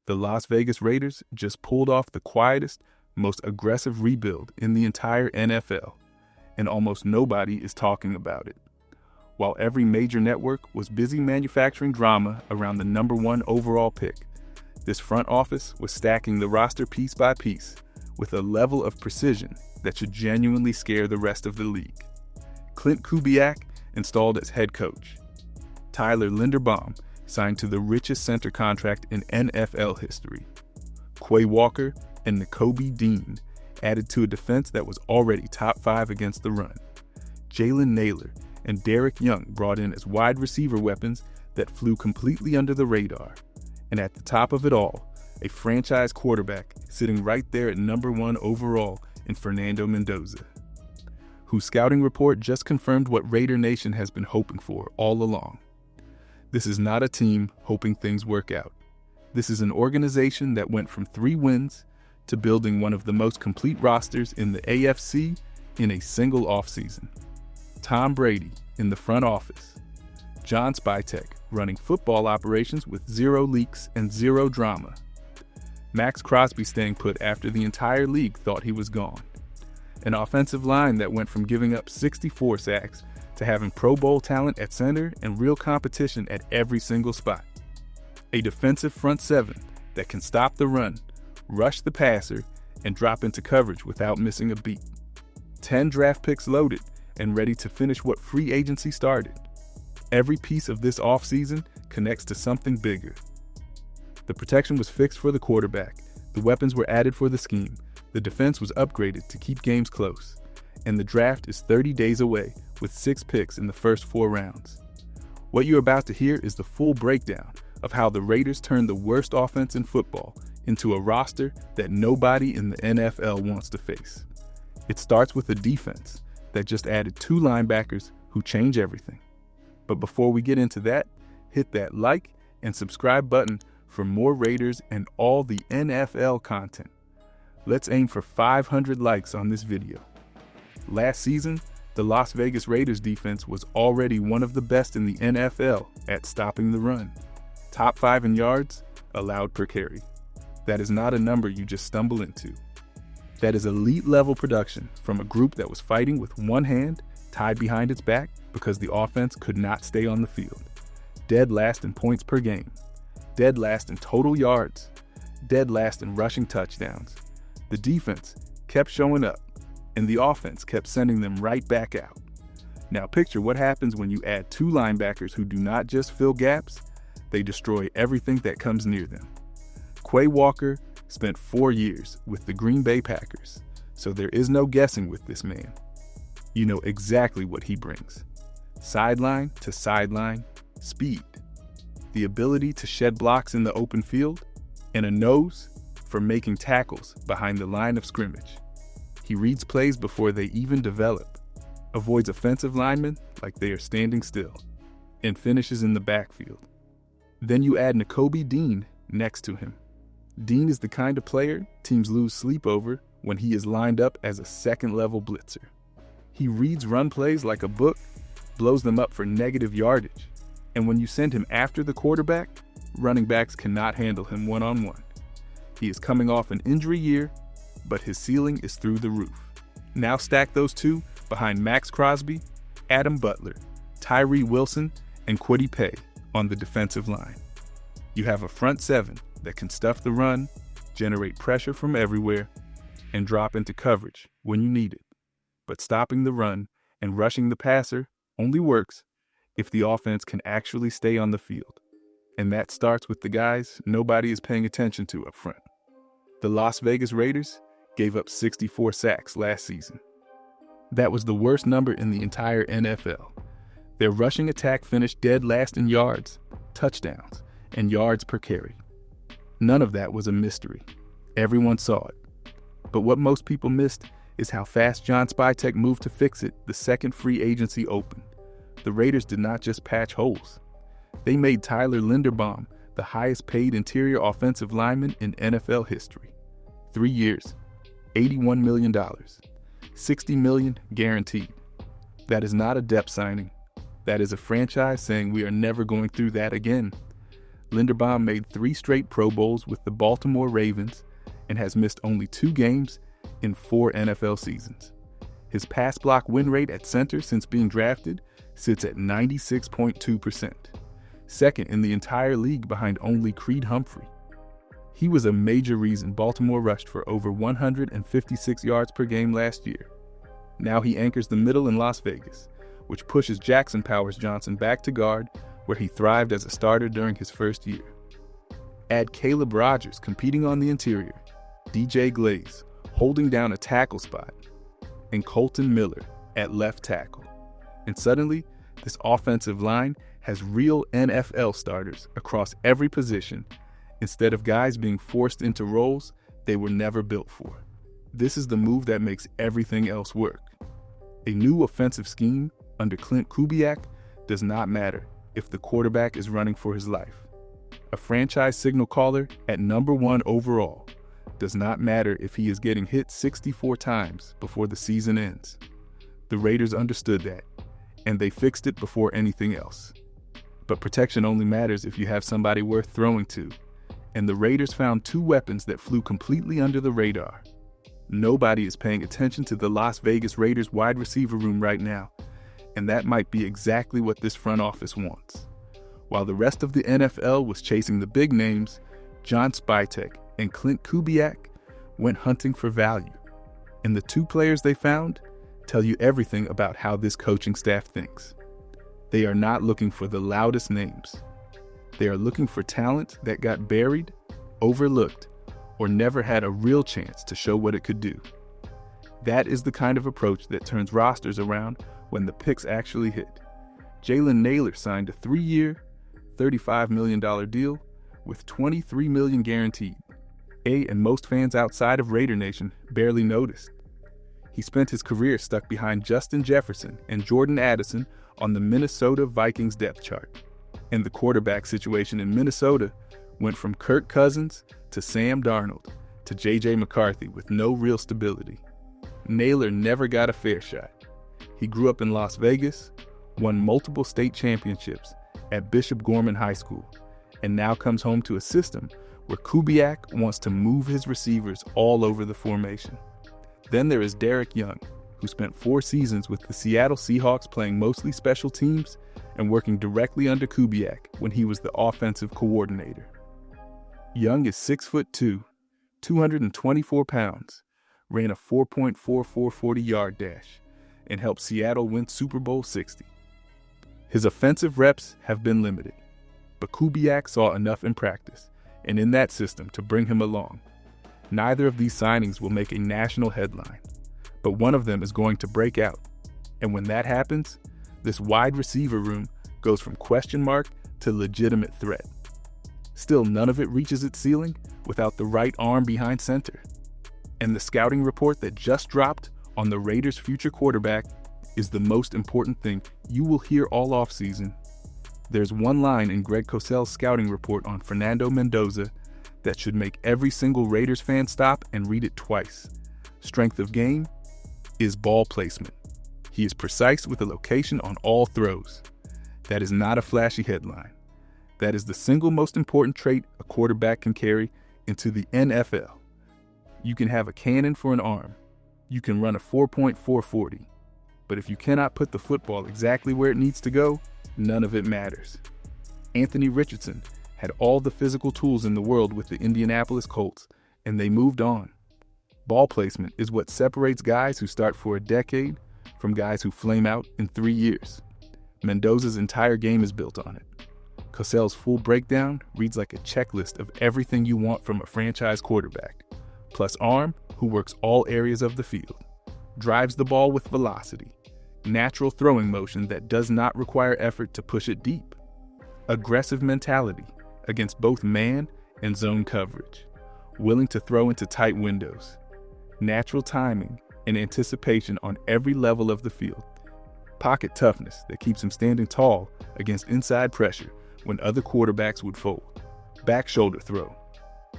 The Las Vegas Raiders just pulled off the quietest, most aggressive rebuild in the entire NFL, and almost nobody is talking about it. While every major network was busy manufacturing drama around the #1 overall pick, this front office was stacking the roster piece by piece with a level of precision that should genuinely scare the rest of the league. Clint Kubiak installed as head coach. Tyler Linderbaum signed to the richest center contract in NFL history. Quay Walker and Nakobe Dean added to a defense that was already top 5 against the run. Jalen Naylor and Derek Young brought in as wide receiver weapons that flew completely under the radar. And at the top of it all, a franchise quarterback sitting right there at #1 overall in Fernando Mendoza, whose scouting report just confirmed what Raider Nation has been hoping for all along. This is not a team hoping things work out. This is an organization that went from 3 wins to building one of the most complete rosters in the AFC in a single offseason. Tom Brady in the front office. John Spytek running football operations with 0 leaks and 0 drama. Max Crosby staying put after the entire league thought he was gone. An offensive line that went from giving up 64 sacks to having Pro Bowl talent at center and real competition at every single spot. A defensive front 7 that can stop the run, rush the passer, and drop into coverage without missing a beat. 10 draft picks loaded and ready to finish what free agency started. Every piece of this offseason connects to something bigger. The protection was fixed for the quarterback, the weapons were added for the scheme, the defense was upgraded to keep games close, and the draft is 30 days away with 6 picks in the first 4 rounds. What you're about to hear is the full breakdown of how the Raiders turned the worst offense in football into a roster that nobody in the NFL wants to face. It starts with a defense that just added 2 linebackers who change everything. But before we get into that, hit that like and subscribe button for more Raiders and all the NFL content. Let's aim for 500 likes on this video. Last season, the Las Vegas Raiders defense was already one of the best in the NFL at stopping the run. Top 5 in yards, allowed per carry. That is not a number you just stumble into. That is elite level production from a group that was fighting with one hand tied behind its back because the offense could not stay on the field. Dead last in points per game. Dead last in total yards. Dead last in rushing touchdowns. The defense kept showing up, and the offense kept sending them right back out. Now picture what happens when you add 2 linebackers who do not just fill gaps, they destroy everything that comes near them. Quay Walker spent 4 years with the Green Bay Packers, so there is no guessing with this man. You know exactly what he brings. Sideline to sideline, speed, the ability to shed blocks in the open field, and a nose for making tackles behind the line of scrimmage. He reads plays before they even develop, avoids offensive linemen like they are standing still, and finishes in the backfield. Then you add Nakobe Dean next to him. Dean is the kind of player teams lose sleep over when he is lined up as a second-level blitzer. He reads run plays like a book, blows them up for negative yardage, and when you send him after the quarterback, running backs cannot handle him one-on-one. He is coming off an injury year, but his ceiling is through the roof. Now stack those 2 behind Max Crosby, Adam Butler, Tyree Wilson, and Kwity Paye on the defensive line. You have a front 7 that can stuff the run, generate pressure from everywhere, and drop into coverage when you need it. But stopping the run and rushing the passer only works if the offense can actually stay on the field. And that starts with the guys nobody is paying attention to up front. The Las Vegas Raiders gave up 64 sacks last season. That was the worst number in the entire NFL. Their rushing attack finished dead last in yards, touchdowns, and yards per carry. None of that was a mystery. Everyone saw it. But what most people missed is how fast John Spytek moved to fix it the second free agency opened. The Raiders did not just patch holes. They made Tyler Linderbaum the highest paid interior offensive lineman in NFL history. 3 years, $81 million, $60 million guaranteed. That is not a depth signing. That is a franchise saying we are never going through that again. Linderbaum made 3 straight Pro Bowls with the Baltimore Ravens and has missed only 2 games in 4 NFL seasons. His pass block win rate at center since being drafted sits at 96.2%, second in the entire league behind only Creed Humphrey. He was a major reason Baltimore rushed for over 156 yards per game last year. Now he anchors the middle in Las Vegas, which pushes Jackson Powers Johnson back to guard, where he thrived as a starter during his first year. Add Caleb Rogers competing on the interior, DJ Glaze holding down a tackle spot, and Colton Miller at left tackle. And suddenly, this offensive line has real NFL starters across every position instead of guys being forced into roles they were never built for. This is the move that makes everything else work. A new offensive scheme under Clint Kubiak does not matter if the quarterback is running for his life. A franchise signal caller at number 1 overall does not matter if he is getting hit 64 times before the season ends. The Raiders understood that, and they fixed it before anything else. But protection only matters if you have somebody worth throwing to, and the Raiders found 2 weapons that flew completely under the radar. Nobody is paying attention to the Las Vegas Raiders wide receiver room right now, and that might be exactly what this front office wants. While the rest of the NFL was chasing the big names, John Spytek and Clint Kubiak went hunting for value. And the 2 players they found tell you everything about how this coaching staff thinks. They are not looking for the loudest names. They are looking for talent that got buried, overlooked, or never had a real chance to show what it could do. That is the kind of approach that turns rosters around when the picks actually hit. Jalen Nailor signed a 3-year, $35 million deal with $23 million guaranteed. And most fans outside of Raider Nation barely noticed. He spent his career stuck behind Justin Jefferson and Jordan Addison on the Minnesota Vikings depth chart. And the quarterback situation in Minnesota went from Kirk Cousins to Sam Darnold to J.J. McCarthy with no real stability. Nailor never got a fair shot. He grew up in Las Vegas, won multiple state championships at Bishop Gorman High School, and now comes home to a system where Kubiak wants to move his receivers all over the formation. Then there is Derek Young, who spent 4 seasons with the Seattle Seahawks playing mostly special teams and working directly under Kubiak when he was the offensive coordinator. Young is 6'2", 224 pounds, ran a 4.44 40-yard dash, and helped Seattle win Super Bowl 60. His offensive reps have been limited, but Kubiak saw enough in practice and in that system to bring him along. Neither of these signings will make a national headline, but one of them is going to break out. And when that happens, this wide receiver room goes from question mark to legitimate threat. Still, none of it reaches its ceiling without the right arm behind center. And the scouting report that just dropped on the Raiders' future quarterback is the most important thing you will hear all offseason. There's one line in Greg Cosell's scouting report on Fernando Mendoza that should make every single Raiders fan stop and read it twice. Strength of game is ball placement. He is precise with the location on all throws. That is not a flashy headline. That is the single most important trait a quarterback can carry into the NFL. You can have a cannon for an arm. You can run a 4.440. But if you cannot put the football exactly where it needs to go, none of it matters. Anthony Richardson had all the physical tools in the world with the Indianapolis Colts, and they moved on. Ball placement is what separates guys who start for a decade from guys who flame out in 3 years. Mendoza's entire game is built on it. Cosell's full breakdown reads like a checklist of everything you want from a franchise quarterback, plus arm, who works all areas of the field, drives the ball with velocity, natural throwing motion that does not require effort to push it deep, aggressive mentality against both man and zone coverage, willing to throw into tight windows, natural timing and anticipation on every level of the field, pocket toughness that keeps him standing tall against inside pressure when other quarterbacks would fold, back shoulder throw,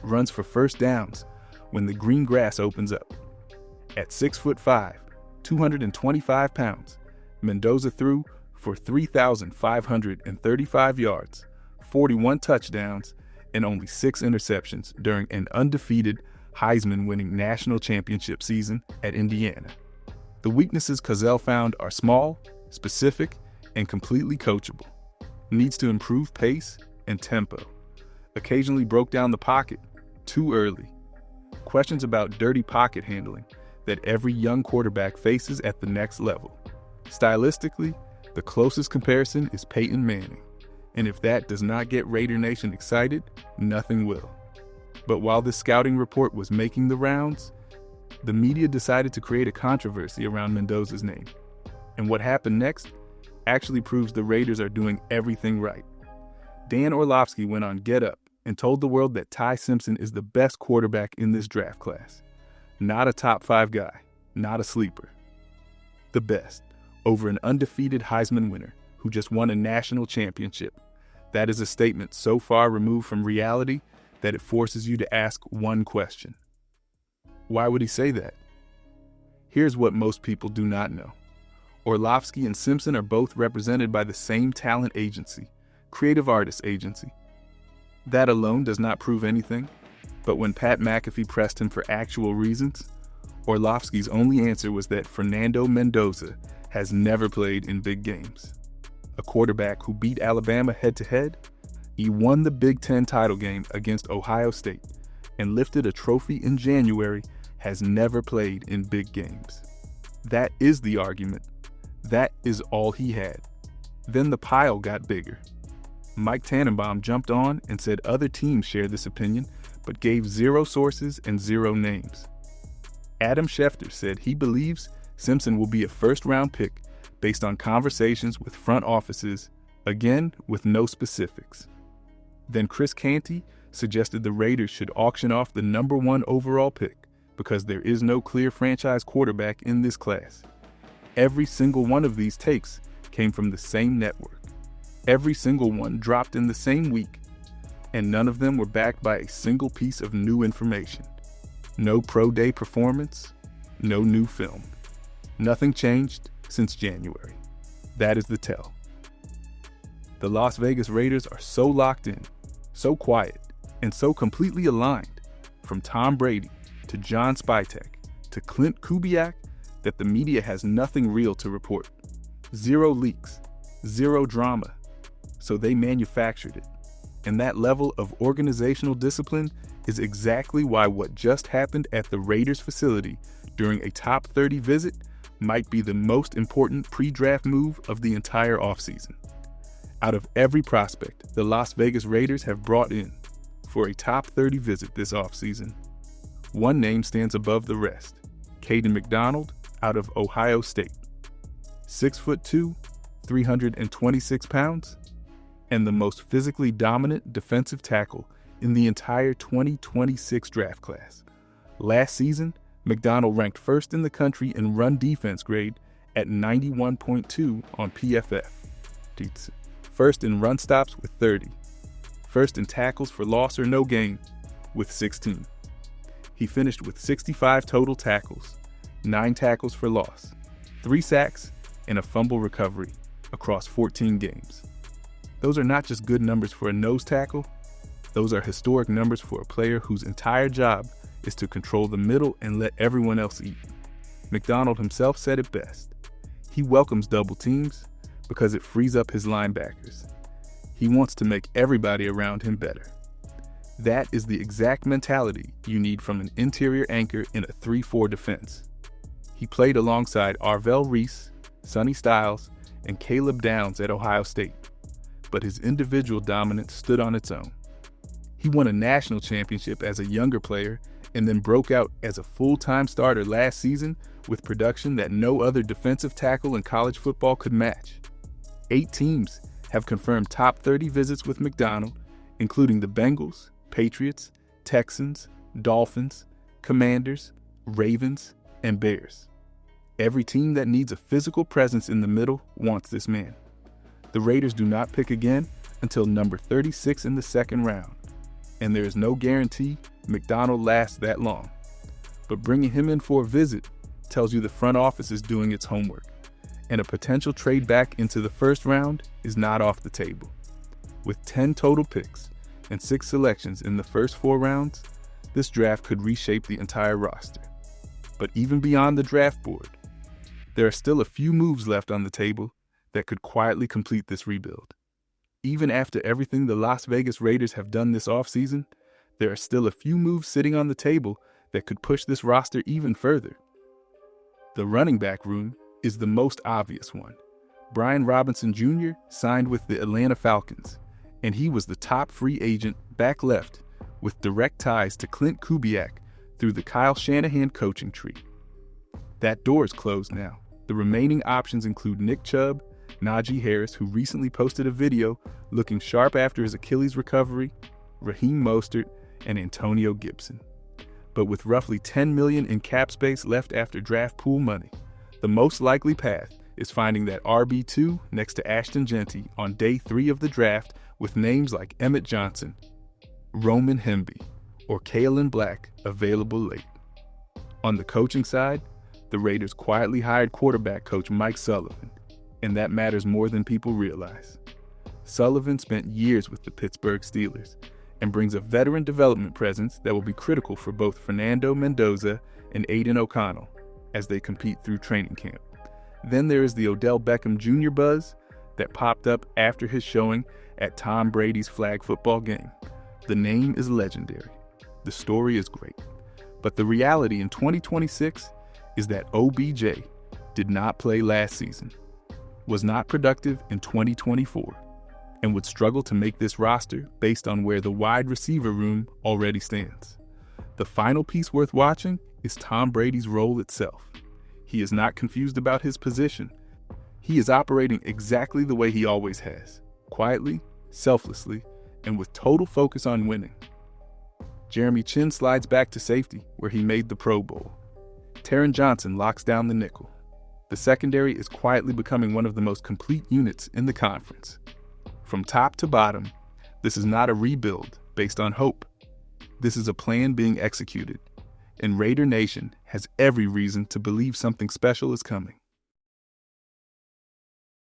runs for first downs when the green grass opens up. At 6'5", 225 pounds, Mendoza threw for 3,535 yards, 41 touchdowns, and only 6 interceptions during an undefeated Heisman-winning national championship season at Indiana. The weaknesses Cozell found are small, specific, and completely coachable. Needs to improve pace and tempo. Occasionally broke down the pocket too early. Questions about dirty pocket handling that every young quarterback faces at the next level. Stylistically, the closest comparison is Peyton Manning, and if that does not get Raider Nation excited, nothing will. But while this scouting report was making the rounds, the media decided to create a controversy around Mendoza's name. And what happened next actually proves the Raiders are doing everything right. Dan Orlovsky went on Get Up and told the world that Ty Simpson is the best quarterback in this draft class. Not a top 5 guy, not a sleeper. The best, over an undefeated Heisman winner who just won a national championship. That is a statement so far removed from reality that it forces you to ask one question. Why would he say that? Here's what most people do not know. Orlovsky and Simpson are both represented by the same talent agency, Creative Artists Agency. That alone does not prove anything, but when Pat McAfee pressed him for actual reasons, Orlovsky's only answer was that Fernando Mendoza has never played in big games. A quarterback who beat Alabama head-to-head, he won the Big Ten title game against Ohio State and lifted a trophy in January, has never played in big games. That is the argument. That is all he had. Then the pile got bigger. Mike Tannenbaum jumped on and said other teams shared this opinion, but gave 0 sources and 0 names. Adam Schefter said he believes Simpson will be a first-round pick based on conversations with front offices, again with no specifics. Then Chris Canty suggested the Raiders should auction off the number 1 overall pick because there is no clear franchise quarterback in this class. Every single one of these takes came from the same network. Every single one dropped in the same week, and none of them were backed by a single piece of new information. No pro day performance, no new film. Nothing changed since January. That is the tell. The Las Vegas Raiders are so locked in, so quiet, and so completely aligned, from Tom Brady to John Spytek to Clint Kubiak, that the media has nothing real to report. 0 leaks, 0 drama. So they manufactured it. And that level of organizational discipline is exactly why what just happened at the Raiders facility during a top 30 visit might be the most important pre-draft move of the entire offseason. Out of every prospect the Las Vegas Raiders have brought in for a top 30 visit this offseason, one name stands above the rest: Caden McDonald out of Ohio State. 6'2", 326 pounds, and the most physically dominant defensive tackle in the entire 2026 draft class. Last season, McDonald ranked first in the country in run defense grade at 91.2 on PFF. First in run stops with 30. First in tackles for loss or no gain with 16. He finished with 65 total tackles, 9 tackles for loss, 3 sacks, and a fumble recovery across 14 games. Those are not just good numbers for a nose tackle, those are historic numbers for a player whose entire job is to control the middle and let everyone else eat. McDonald himself said it best. He welcomes double teams because it frees up his linebackers. He wants to make everybody around him better. That is the exact mentality you need from an interior anchor in a 3-4 defense. He played alongside Arvell Reese, Sonny Styles, and Caleb Downs at Ohio State, but his individual dominance stood on its own. He won a national championship as a younger player and then broke out as a full-time starter last season with production that no other defensive tackle in college football could match. 8 teams have confirmed top 30 visits with McDonald, including the Bengals, Patriots, Texans, Dolphins, Commanders, Ravens, and Bears. Every team that needs a physical presence in the middle wants this man. The Raiders do not pick again until number 36 in the second round, and there is no guarantee McDonald lasts that long. But bringing him in for a visit tells you the front office is doing its homework, and a potential trade back into the first round is not off the table. With 10 total picks and 6 selections in the first 4 rounds, this draft could reshape the entire roster. But even beyond the draft board, there are still a few moves left on the table that could quietly complete this rebuild. Even after everything the Las Vegas Raiders have done this offseason, there are still a few moves sitting on the table that could push this roster even further. The running back room is the most obvious one. Brian Robinson Jr. signed with the Atlanta Falcons, and he was the top free agent back left with direct ties to Clint Kubiak through the Kyle Shanahan coaching tree. That door is closed now. The remaining options include Nick Chubb, Najee Harris, who recently posted a video looking sharp after his Achilles recovery, Raheem Mostert, and Antonio Gibson. But with roughly $10 million in cap space left after draft pool money, the most likely path is finding that RB2 next to Ashton Genty on day 3 of the draft with names like Emmett Johnson, Roman Hemby, or Kalen Black available late. On the coaching side, the Raiders quietly hired quarterback coach Mike Sullivan, and that matters more than people realize. Sullivan spent years with the Pittsburgh Steelers and brings a veteran development presence that will be critical for both Fernando Mendoza and Aiden O'Connell as they compete through training camp. Then there is the Odell Beckham Jr. buzz that popped up after his showing at Tom Brady's flag football game. The name is legendary. The story is great. But the reality in 2026 is that OBJ did not play last season, was not productive in 2024, and would struggle to make this roster based on where the wide receiver room already stands. The final piece worth watching is Tom Brady's role itself. He is not confused about his position. He is operating exactly the way he always has, quietly, selflessly, and with total focus on winning. Jeremy Chin slides back to safety, where he made the Pro Bowl. Taron Johnson locks down the nickel. The secondary is quietly becoming one of the most complete units in the conference. From top to bottom, this is not a rebuild based on hope. This is a plan being executed, and Raider Nation has every reason to believe something special is coming.